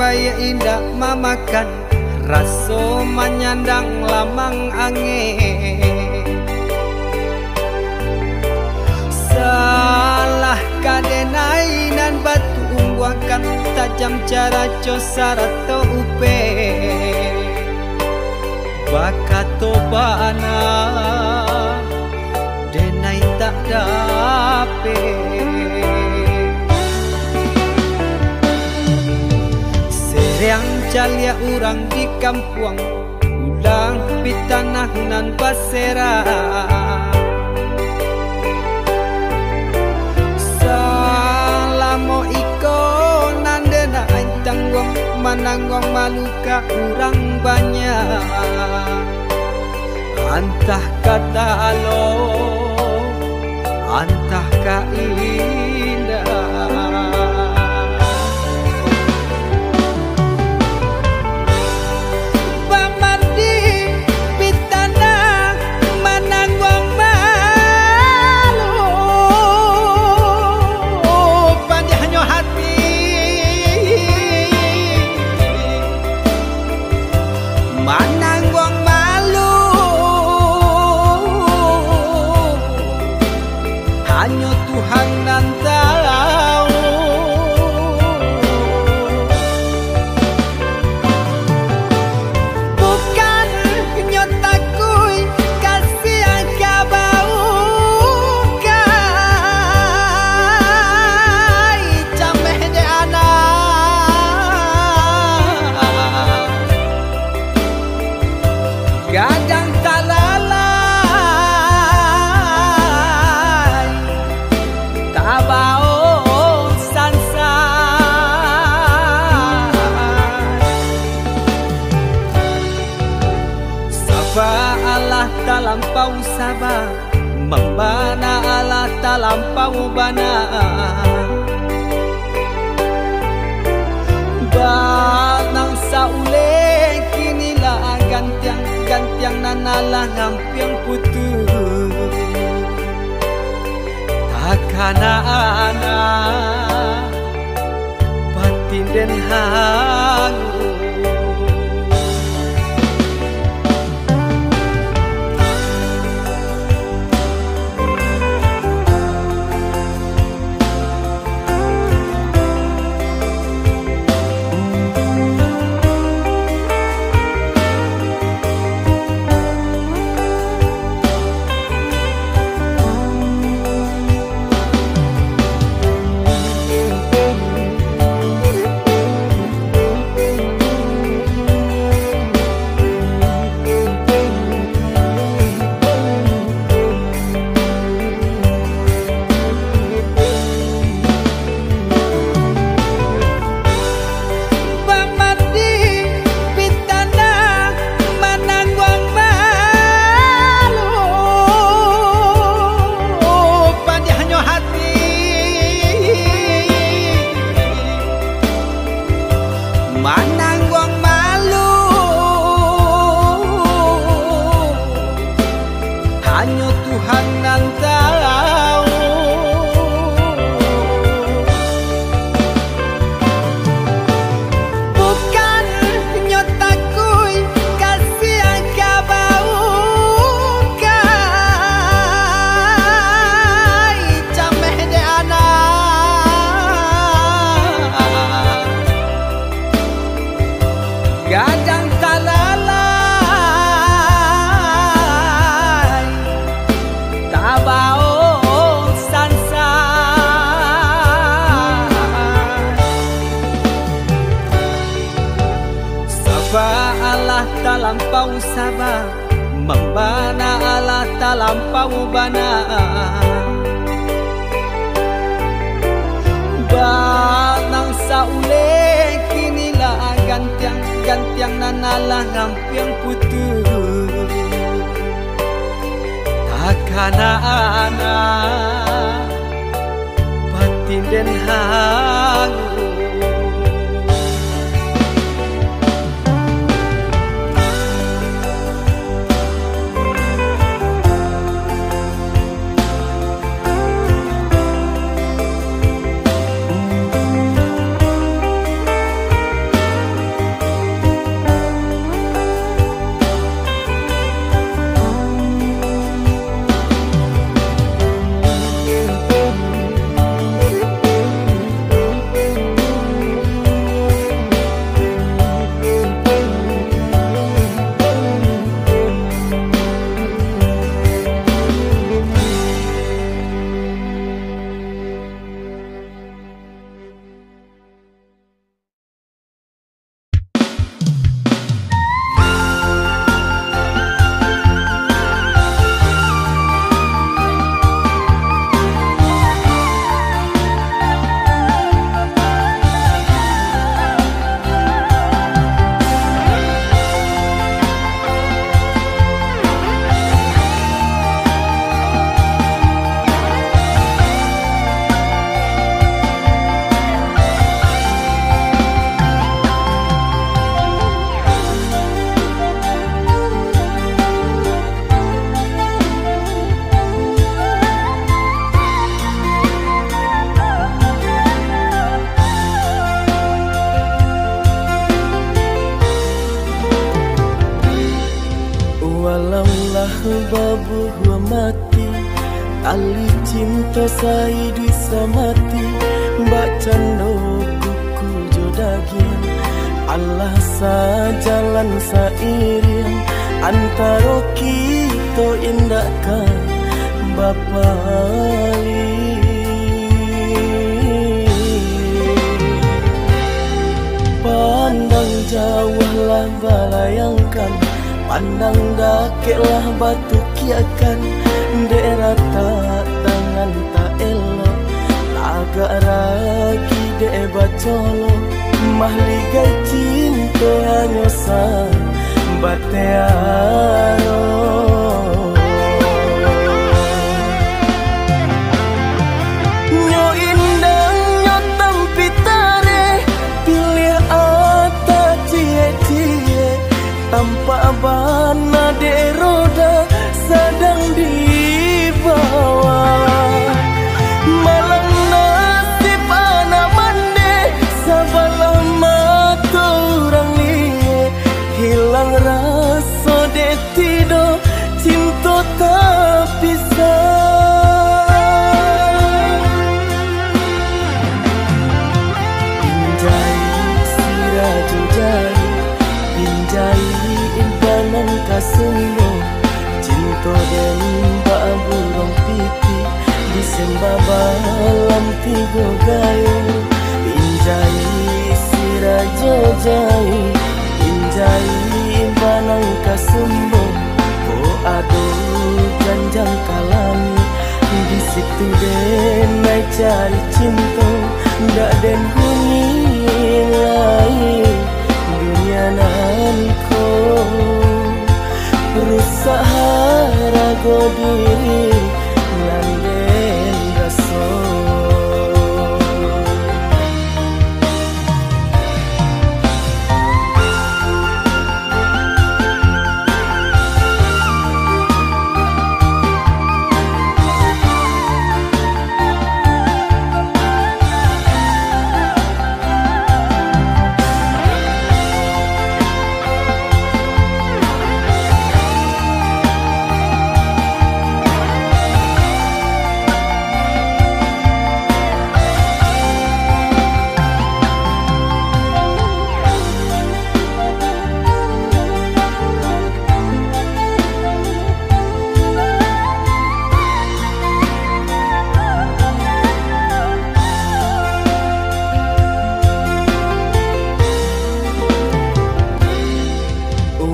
bayi indah mamakan raso menyandang lamang angin. Salah kadenai nan batu umbuakan tajam cara cosar atau upe bakato bana denai tak dape. Seriang calia urang di kampung ulang pitanah nan basera. Salamo iko nandena aing tanggung mananggong maluka urang banyak. Antah kata alo, antah ka indah. Hanya Tuhan nan tahu. Bukan nyotakui kasih agak bau kai cameh de anak gadang talala abao sansa. Saba Allah talampau saba, membana Allah talampau bana. Banang saule kinilah gantiang nanalah ngampiang putus. Kana-ana batin den hangu. Mananggong malu hanya Tuhan nan tahu. Bukan nyotakui kasih agak bau kai cameh de anak gadang talalay tabao sansa. Saba Allah talampau saba, membana Allah talampau bana. Banang saule kinilah gantiang nanalah ngampiang putus. Takana-ana batin den hangu. babu hua mati, tali cinta saidu samati, mbak cando kuku jodagian, Allah sajalan sairing, antara kita indahkan bapali. Pandang jauhlah balayangkan, pandang dakeklah batu kiakan, daerah tak tangan tak elok, agak ragi dek bacolo, mahligai cinta hanya sang batearo. Nyo indang nyo tampitare, pilih ata cie-cie, tanpa bana de roda sedang di bawah. Malang nasib anak mande, sabalah mata orang liye, hilang rasa de tido, cinta tak pisah. Pinjai siraju jai, pinjai imbanan kasumbo, cinta dan burung pipi, disembah balam tiga gayo. Pinjai sirajo jai, pinjai imbanan kasumbo, oh aduh janjang kalami, di situ den naik cari cinta, ndak den huni lain dunia nanko. Rusak harago diri landen raso.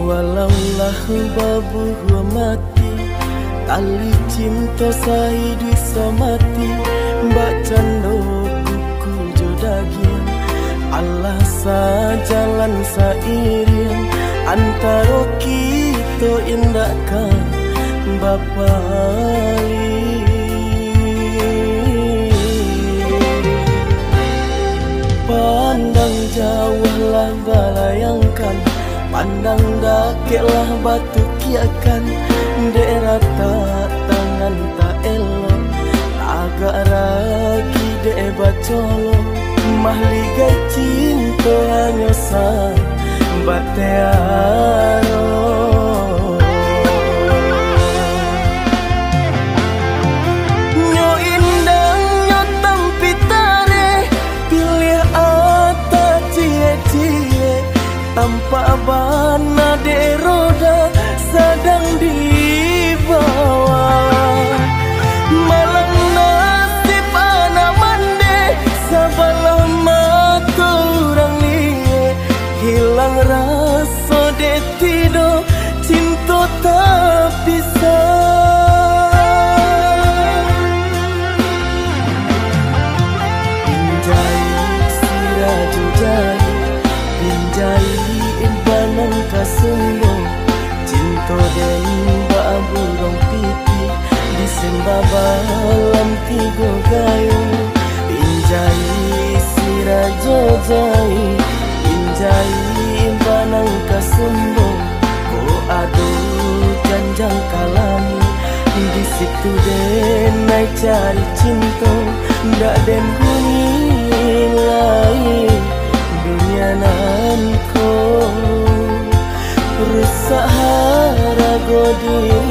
Walaulah babu hua mati, tali cinta saidu samati, mbak cando kuku jodagian, Allah sajalan sairing, antara kita indahkan bapali. Pandang jauhlah balayangkan, pandang dakeklah batu kiakan, daerah tak tangan tak elok, agak ragi dek bacolo, mahligai cinta hanya sang batearo. Nyo indang nyo tampitare, pilih ata cie-cie, tanpa bana de roda sedang di bawah. Malang nasib anak mande, sabalah mata orang liye, hilang rasa de tido, cinta tak pisah. Pinjai siraju jai, pinjai imbanan kasumbo, cinta dan burung pipi, disembah balam tiga gayo. Pinjai sirajo jai, pinjai imbanan kasumbo, oh aduh janjang kalami, di situ den naik cari cinta, ndak den huni lain dunia nanko. Rusak harago diri